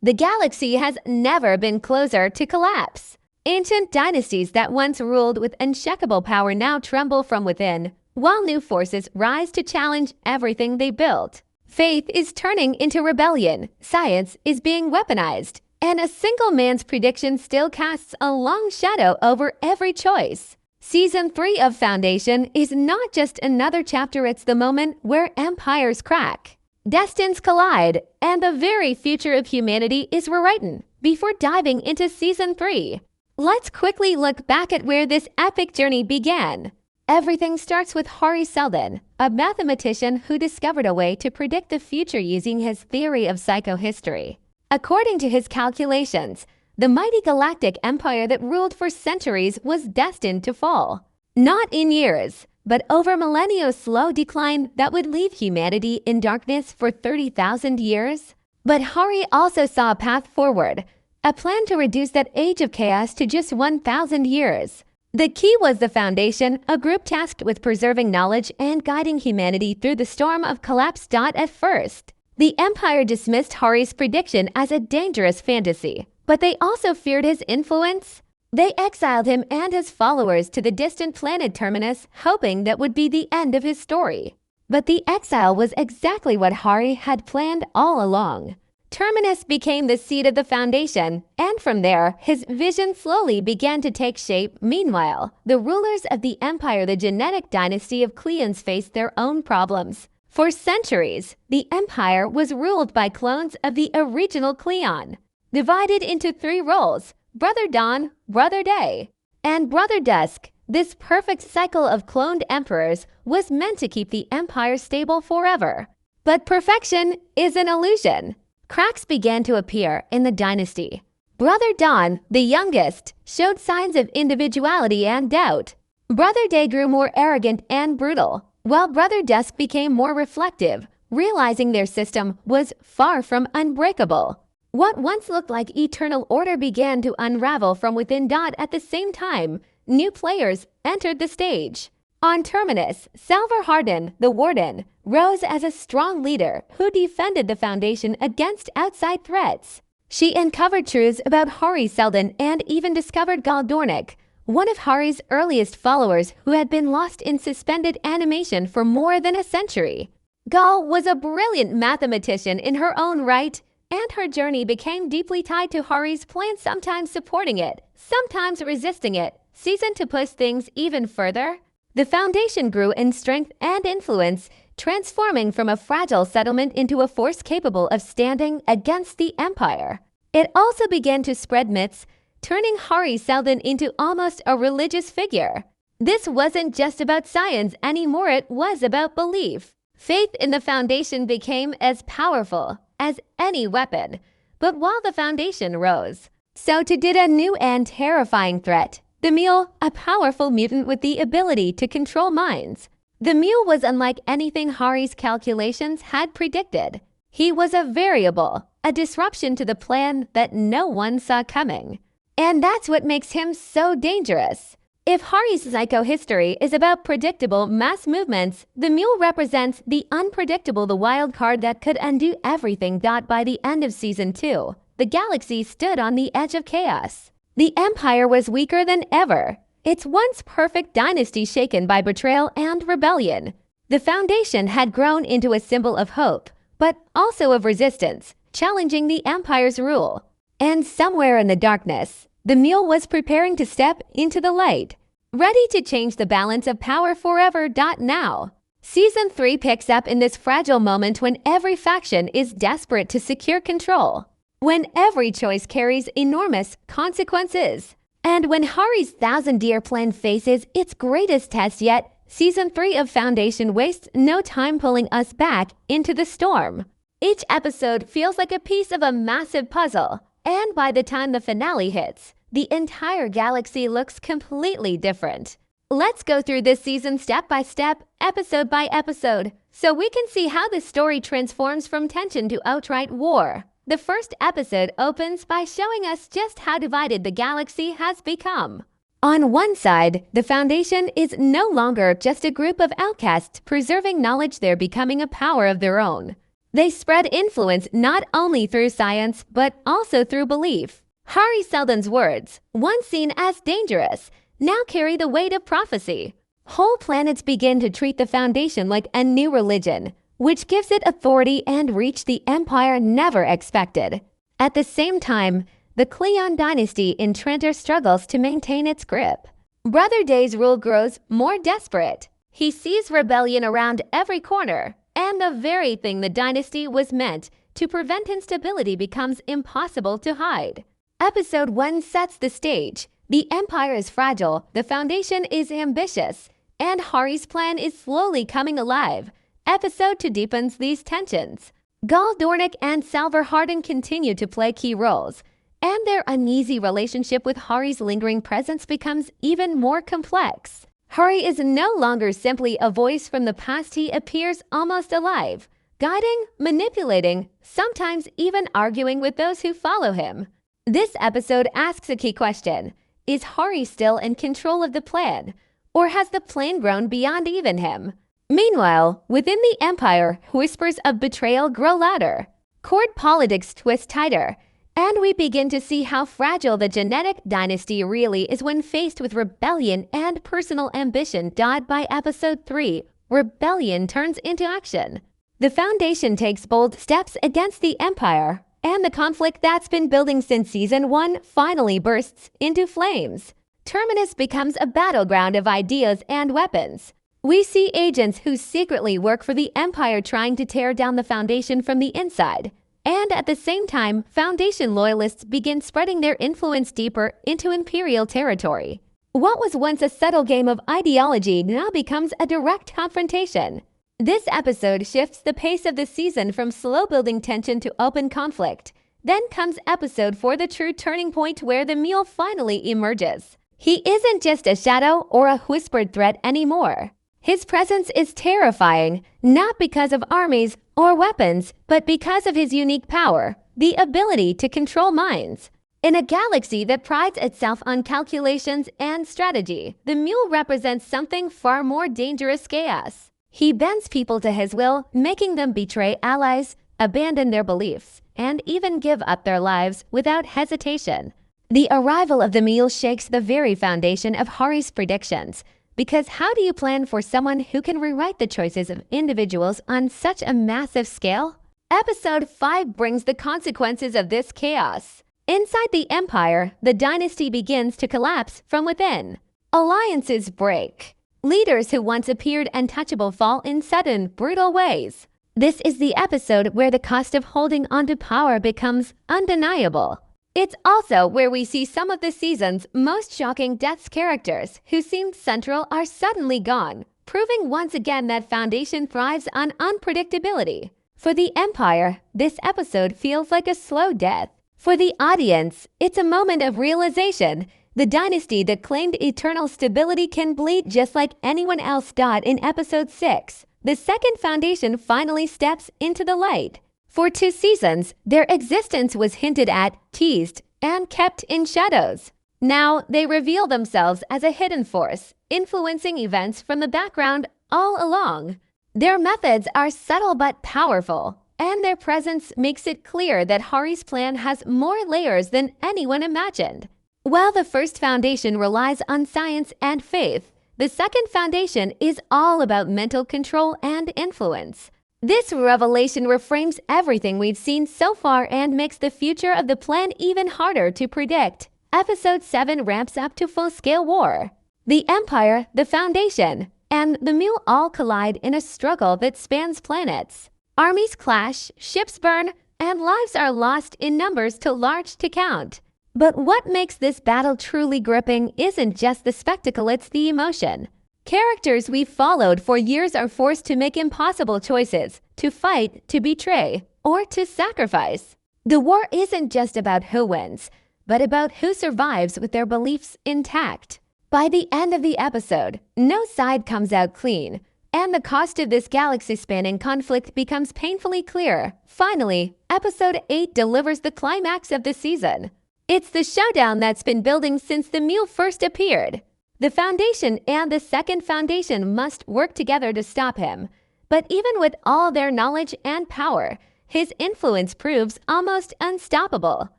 The galaxy has never been closer to collapse. Ancient dynasties that once ruled with unshakable power now tremble from within, while new forces rise to challenge everything they built. Faith is turning into rebellion, science is being weaponized, and a single man's prediction still casts a long shadow over every choice. Season 3 of Foundation is not just another chapter, it's the moment where empires crack, destinies collide, and the very future of humanity is rewritten. Before diving into Season 3, let's quickly look back at where this epic journey began. Everything starts with Hari Seldon, a mathematician who discovered a way to predict the future using his theory of psychohistory. According to his calculations, the mighty galactic empire that ruled for centuries was destined to fall. Not in years, but over millennia's slow decline that would leave humanity in darkness for 30,000 years. But Hari also saw a path forward, a plan to reduce that age of chaos to just 1,000 years. The key was the Foundation, a group tasked with preserving knowledge and guiding humanity through the storm of collapse. At first, the Empire dismissed Hari's prediction as a dangerous fantasy, but they also feared his influence. They exiled him and his followers to the distant planet Terminus, hoping that would be the end of his story. But the exile was exactly what Hari had planned all along. Terminus became the seat of the Foundation, and from there, his vision slowly began to take shape. Meanwhile, the rulers of the Empire, the genetic dynasty of Cleons, faced their own problems. For centuries, the Empire was ruled by clones of the original Cleon, divided into 3 roles: Brother Dawn, Brother Day, and Brother Dusk. This perfect cycle of cloned emperors was meant to keep the Empire stable forever. But perfection is an illusion. Cracks began to appear in the dynasty. Brother Dawn, the youngest, showed signs of individuality and doubt. Brother Day grew more arrogant and brutal, while Brother Dusk became more reflective, realizing their system was far from unbreakable. What once looked like eternal order began to unravel from within. At the same time, new players entered the stage. On Terminus, Salvor Hardin, the Warden, rose as a strong leader who defended the Foundation against outside threats. She uncovered truths about Hari Seldon and even discovered Gal Dornick, one of Hari's earliest followers who had been lost in suspended animation for more than a century. Gal was a brilliant mathematician in her own right, and her journey became deeply tied to Hari's plan, sometimes supporting it, sometimes resisting it. Season to push things even further, the Foundation grew in strength and influence, transforming from a fragile settlement into a force capable of standing against the Empire. It also began to spread myths, turning Hari Seldon into almost a religious figure. This wasn't just about science anymore, it was about belief. Faith in the Foundation became as powerful as any weapon. But while the Foundation rose, so too did a new and terrifying threat. The Mule, a powerful mutant with the ability to control minds. The Mule was unlike anything Hari's calculations had predicted. He was a variable, a disruption to the plan that no one saw coming. And that's what makes him so dangerous. If Hari's psychohistory is about predictable mass movements, the Mule represents the unpredictable, the wild card that could undo everything. By the end of Season 2, the galaxy stood on the edge of chaos. The Empire was weaker than ever, its once perfect dynasty shaken by betrayal and rebellion. The Foundation had grown into a symbol of hope, but also of resistance, challenging the Empire's rule. And somewhere in the darkness, the Mule was preparing to step into the light, ready to change the balance of power forever. Now, Season 3 picks up in this fragile moment when every faction is desperate to secure control, when every choice carries enormous consequences, and when Hari's 1,000-year plan faces its greatest test yet. Season 3 of Foundation wastes no time pulling us back into the storm. Each episode feels like a piece of a massive puzzle, and by the time the finale hits, the entire galaxy looks completely different. Let's go through this season step by step, episode by episode, so we can see how the story transforms from tension to outright war. The first episode opens by showing us just how divided the galaxy has become. On one side, the Foundation is no longer just a group of outcasts preserving knowledge, they're becoming a power of their own. They spread influence not only through science, but also through belief. Hari Seldon's words, once seen as dangerous, now carry the weight of prophecy. Whole planets begin to treat the Foundation like a new religion, which gives it authority and reach the Empire never expected. At the same time, the Cleon Dynasty in Trenter struggles to maintain its grip. Brother Day's rule grows more desperate. He sees rebellion around every corner, and the very thing the dynasty was meant to prevent instability becomes impossible to hide. Episode 1 sets the stage. The Empire is fragile, the Foundation is ambitious, and Hari's plan is slowly coming alive. Episode 2 deepens these tensions. Gul Dornick and Salvor Hardin continue to play key roles, and their uneasy relationship with Hari's lingering presence becomes even more complex. Hari is no longer simply a voice from the past. He appears almost alive, guiding, manipulating, sometimes even arguing with those who follow him. This episode asks a key question. Is Hari still in control of the plan, or has the plan grown beyond even him? Meanwhile, within the Empire, whispers of betrayal grow louder. Court politics twist tighter, and we begin to see how fragile the genetic dynasty really is when faced with rebellion and personal ambition. By Episode 3, rebellion turns into action. The Foundation takes bold steps against the Empire, and the conflict that's been building since Season 1 finally bursts into flames. Terminus becomes a battleground of ideas and weapons. We see agents who secretly work for the Empire trying to tear down the Foundation from the inside. And at the same time, Foundation loyalists begin spreading their influence deeper into Imperial territory. What was once a subtle game of ideology now becomes a direct confrontation. This episode shifts the pace of the season from slow-building tension to open conflict. Then comes Episode 4, the true turning point where the Mule finally emerges. He isn't just a shadow or a whispered threat anymore. His presence is terrifying, not because of armies or weapons, but because of his unique power, the ability to control minds. In a galaxy that prides itself on calculations and strategy, the Mule represents something far more dangerous: chaos. He bends people to his will, making them betray allies, abandon their beliefs, and even give up their lives without hesitation. The arrival of the Mule shakes the very foundation of Hari's predictions. Because how do you plan for someone who can rewrite the choices of individuals on such a massive scale? Episode 5 brings the consequences of this chaos. Inside the Empire, the dynasty begins to collapse from within. Alliances break. Leaders who once appeared untouchable fall in sudden, brutal ways. This is the episode where the cost of holding onto power becomes undeniable. It's also where we see some of the season's most shocking deaths. Characters who seemed central are suddenly gone, proving once again that Foundation thrives on unpredictability. For the Empire, this episode feels like a slow death. For the audience, it's a moment of realization. The dynasty that claimed eternal stability can bleed just like anyone else. In Episode 6, the second Foundation finally steps into the light. For 2 seasons, their existence was hinted at, teased, and kept in shadows. Now they reveal themselves as a hidden force, influencing events from the background all along. Their methods are subtle but powerful, and their presence makes it clear that Hari's plan has more layers than anyone imagined. While the first Foundation relies on science and faith, the second Foundation is all about mental control and influence. This revelation reframes everything we've seen so far and makes the future of the plan even harder to predict. Episode 7 ramps up to full-scale war. The Empire, the Foundation, and the Mule all collide in a struggle that spans planets. Armies clash, ships burn, and lives are lost in numbers too large to count. But what makes this battle truly gripping isn't just the spectacle, it's the emotion. Characters we've followed for years are forced to make impossible choices, to fight, to betray, or to sacrifice. The war isn't just about who wins, but about who survives with their beliefs intact. By the end of the episode, no side comes out clean, and the cost of this galaxy-spanning conflict becomes painfully clear. Finally, Episode 8 delivers the climax of the season. It's the showdown that's been building since the Mule first appeared. The Foundation and the second Foundation must work together to stop him. But even with all their knowledge and power, his influence proves almost unstoppable.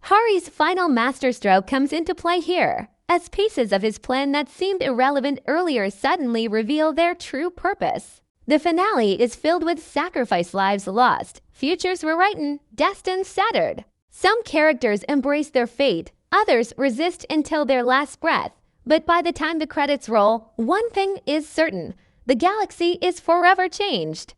Hari's final masterstroke comes into play here, as pieces of his plan that seemed irrelevant earlier suddenly reveal their true purpose. The finale is filled with sacrifice, lives lost, futures rewritten, destinies shattered. Some characters embrace their fate, others resist until their last breath. But by the time the credits roll, one thing is certain: the galaxy is forever changed.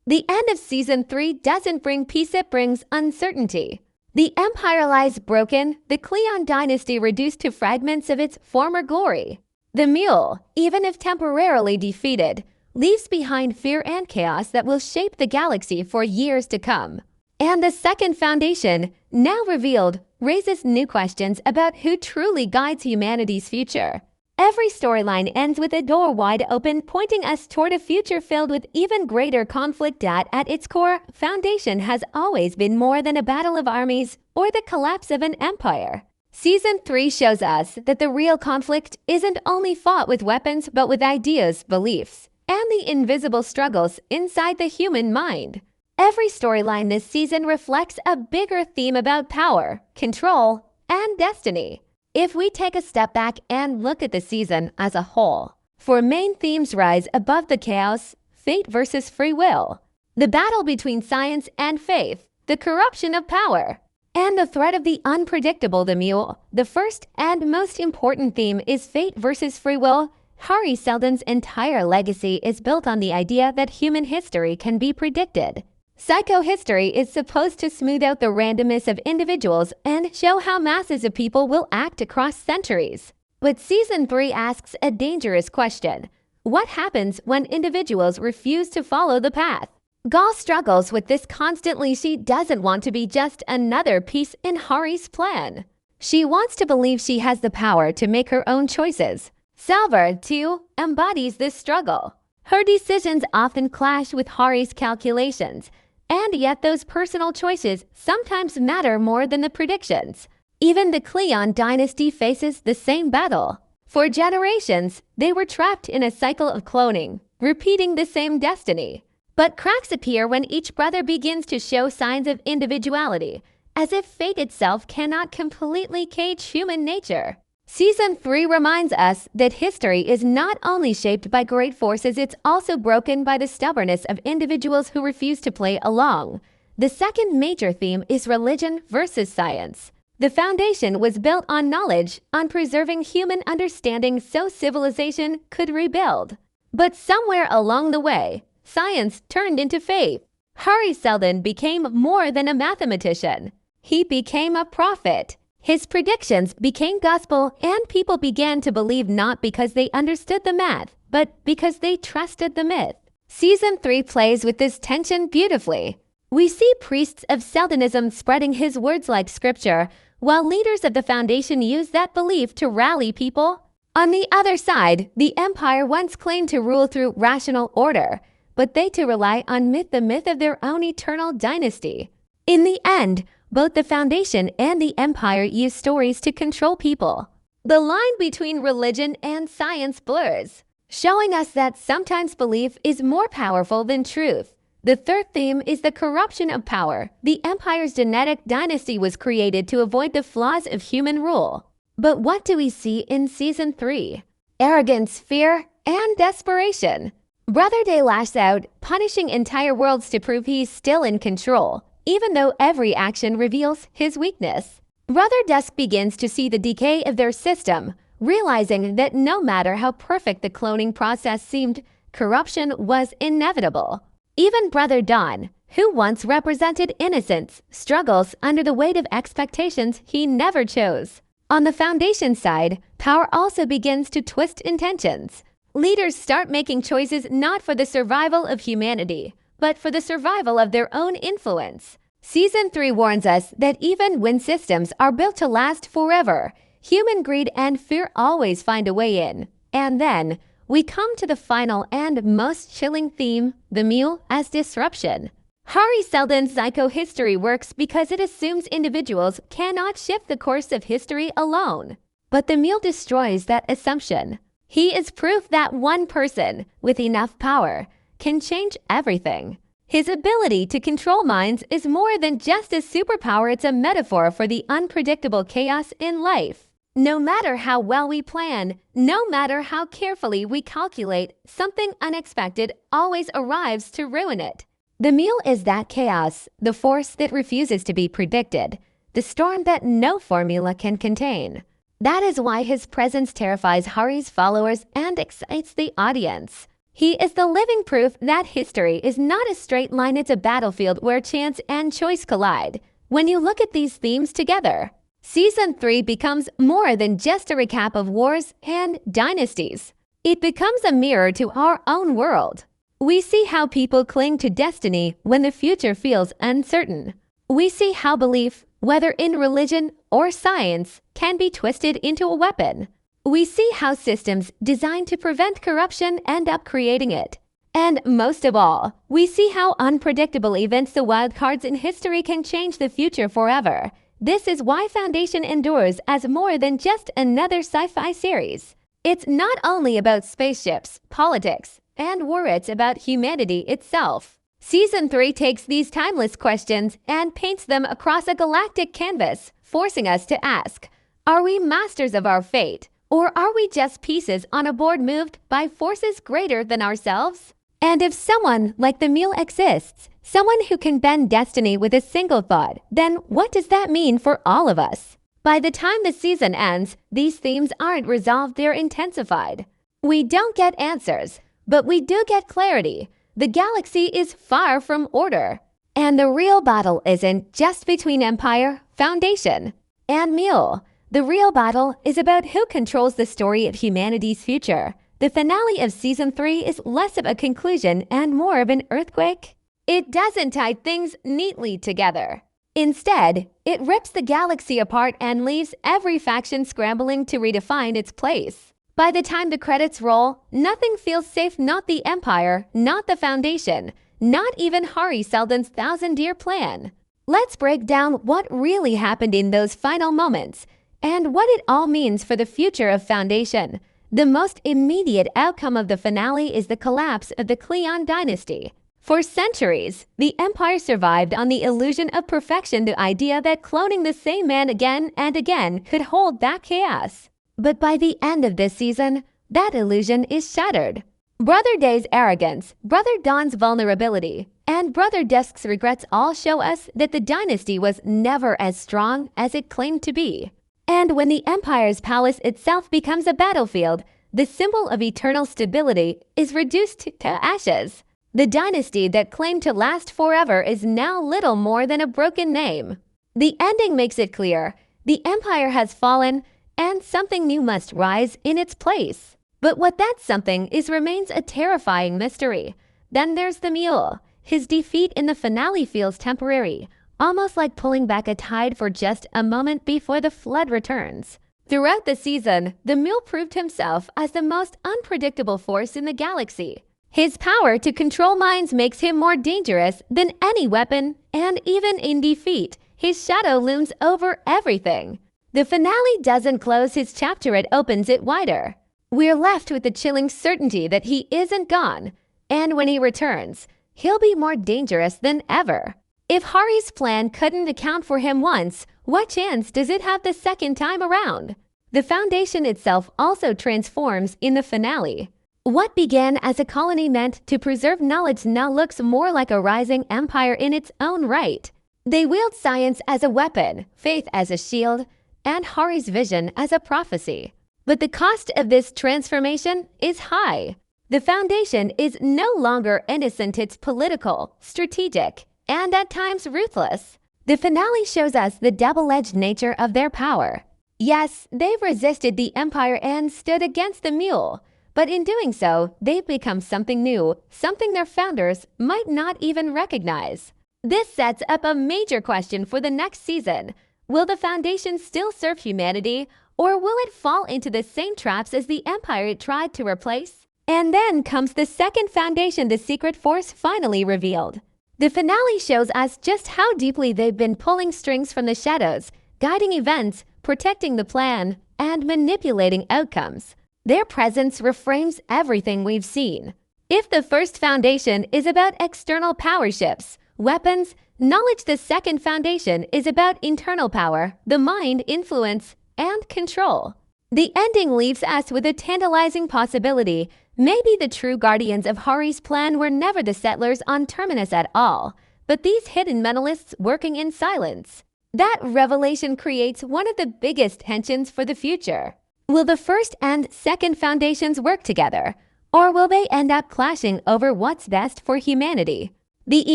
The end of Season 3 doesn't bring peace, it brings uncertainty. The Empire lies broken, the Cleon Dynasty reduced to fragments of its former glory. The Mule, even if temporarily defeated, leaves behind fear and chaos that will shape the galaxy for years to come. And the second foundation, now revealed, raises new questions about who truly guides humanity's future. Every storyline ends with a door wide open, pointing us toward a future filled with even greater conflict. At its core, Foundation has always been more than a battle of armies or the collapse of an empire. Season 3 shows us that the real conflict isn't only fought with weapons but with ideas, beliefs, and the invisible struggles inside the human mind. Every storyline this season reflects a bigger theme about power, control, and destiny. If we take a step back and look at the season as a whole, four main themes rise above the chaos: fate versus free will, the battle between science and faith, the corruption of power, and the threat of the unpredictable. The Mule. The first and most important theme is fate versus free will. Hari Seldon's entire legacy is built on the idea that human history can be predicted. Psychohistory is supposed to smooth out the randomness of individuals and show how masses of people will act across centuries. But Season 3 asks a dangerous question: what happens when individuals refuse to follow the path? Gaul struggles with this constantly. She doesn't want to be just another piece in Hari's plan. She wants to believe she has the power to make her own choices. Salva, too, embodies this struggle. Her decisions often clash with Hari's calculations, and yet those personal choices sometimes matter more than the predictions. Even the Cleon Dynasty faces the same battle. For generations, they were trapped in a cycle of cloning, repeating the same destiny. But cracks appear when each brother begins to show signs of individuality, as if fate itself cannot completely cage human nature. Season 3 reminds us that history is not only shaped by great forces, it's also broken by the stubbornness of individuals who refuse to play along. The second major theme is religion versus science. The Foundation was built on knowledge, on preserving human understanding so civilization could rebuild. But somewhere along the way, science turned into faith. Hari Seldon became more than a mathematician. He became a prophet. His predictions became gospel, and people began to believe not because they understood the math, but because they trusted the myth. Season 3 plays with this tension beautifully. We see priests of Seldonism spreading his words like scripture, while leaders of the Foundation use that belief to rally people. On the other side, the Empire once claimed to rule through rational order, but they too rely on the myth of their own eternal dynasty. In the end, both the Foundation and the Empire use stories to control people. The line between religion and science blurs, showing us that sometimes belief is more powerful than truth. The third theme is the corruption of power. The Empire's genetic dynasty was created to avoid the flaws of human rule. But what do we see in Season 3? Arrogance, fear, and desperation. Brother Day lashes out, punishing entire worlds to prove he's still in control, even though every action reveals his weakness. Brother Dusk begins to see the decay of their system, realizing that no matter how perfect the cloning process seemed, corruption was inevitable. Even Brother Dawn, who once represented innocence, struggles under the weight of expectations he never chose. On the Foundation side, power also begins to twist intentions. Leaders start making choices not for the survival of humanity, but for the survival of their own influence. Season 3 warns us that even when systems are built to last forever, human greed and fear always find a way in. And then, we come to the final and most chilling theme, the Mule as disruption. Hari Seldon's psychohistory works because it assumes individuals cannot shift the course of history alone. But the Mule destroys that assumption. He is proof that one person, with enough power, can change everything. His ability to control minds is more than just a superpower, it's a metaphor for the unpredictable chaos in life. No matter how well we plan, no matter how carefully we calculate, something unexpected always arrives to ruin it. The Mule is that chaos, the force that refuses to be predicted, the storm that no formula can contain. That is why his presence terrifies Hari's followers and excites the audience. He is the living proof that history is not a straight line, it's a battlefield where chance and choice collide. When you look at these themes together, Season 3 becomes more than just a recap of wars and dynasties. It becomes a mirror to our own world. We see how people cling to destiny when the future feels uncertain. We see how belief, whether in religion or science, can be twisted into a weapon. We see how systems designed to prevent corruption end up creating it. And most of all, we see how unpredictable events, the wild cards in history, can change the future forever. This is why Foundation endures as more than just another sci-fi series. It's not only about spaceships, politics, and war, it's about humanity itself. Season 3 takes these timeless questions and paints them across a galactic canvas, forcing us to ask, are we masters of our fate? Or are we just pieces on a board moved by forces greater than ourselves? And if someone like the Mule exists, someone who can bend destiny with a single thought, then what does that mean for all of us? By the time the season ends, these themes aren't resolved, they're intensified. We don't get answers, but we do get clarity. The galaxy is far from order. And the real battle isn't just between Empire, Foundation, and Mule. The real battle is about who controls the story of humanity's future. The finale of Season 3 is less of a conclusion and more of an earthquake. It doesn't tie things neatly together. Instead, it rips the galaxy apart and leaves every faction scrambling to redefine its place. By the time the credits roll, nothing feels safe, not the Empire, not the Foundation, not even Hari Seldon's thousand-year plan. Let's break down what really happened in those final moments and what it all means for the future of Foundation. The most immediate outcome of the finale is the collapse of the Cleon Dynasty. For centuries, the Empire survived on the illusion of perfection, the idea that cloning the same man again and again could hold back chaos. But by the end of this season, that illusion is shattered. Brother Day's arrogance, Brother Dawn's vulnerability, and Brother Dusk's regrets all show us that the dynasty was never as strong as it claimed to be. And when the Empire's palace itself becomes a battlefield, the symbol of eternal stability is reduced to ashes. The dynasty that claimed to last forever is now little more than a broken name. The ending makes it clear. The Empire has fallen, and something new must rise in its place. But what that something is remains a terrifying mystery. Then there's the Mule. His defeat in the finale feels temporary, almost like pulling back a tide for just a moment before the flood returns. Throughout the season, the Mule proved himself as the most unpredictable force in the galaxy. His power to control minds makes him more dangerous than any weapon, and even in defeat, his shadow looms over everything. The finale doesn't close his chapter, it opens it wider. We're left with the chilling certainty that he isn't gone, and when he returns, he'll be more dangerous than ever. If Hari's plan couldn't account for him once, what chance does it have the second time around? The Foundation itself also transforms in the finale. What began as a colony meant to preserve knowledge now looks more like a rising empire in its own right. They wield science as a weapon, faith as a shield, and Hari's vision as a prophecy. But the cost of this transformation is high. The Foundation is no longer innocent, it's political, strategic, and at times ruthless. The finale shows us the double-edged nature of their power. Yes, they've resisted the Empire and stood against the Mule, but in doing so, they've become something new, something their founders might not even recognize. This sets up a major question for the next season. Will the Foundation still serve humanity, or will it fall into the same traps as the Empire it tried to replace? And then comes the second Foundation, the secret force finally revealed. The finale shows us just how deeply they've been pulling strings from the shadows, guiding events, protecting the plan, and manipulating outcomes. Their presence reframes everything we've seen. If the first foundation is about external power shifts, weapons, knowledge, the second foundation is about internal power, the mind, influence, and control. The ending leaves us with a tantalizing possibility. Maybe the true guardians of Hari's plan were never the settlers on Terminus at all, but these hidden mentalists working in silence. That revelation creates one of the biggest tensions for the future. Will the first and second foundations work together, or will they end up clashing over what's best for humanity? The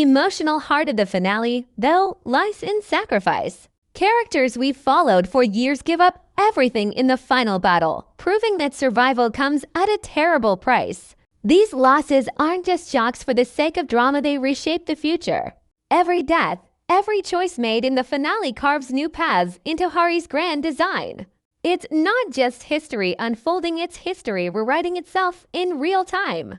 emotional heart of the finale, though, lies in sacrifice. Characters we've followed for years give up everything in the final battle, proving that survival comes at a terrible price. These losses aren't just shocks for the sake of drama, they reshape the future. Every death, every choice made in the finale carves new paths into Hari's grand design. It's not just history unfolding, it's history rewriting itself in real time.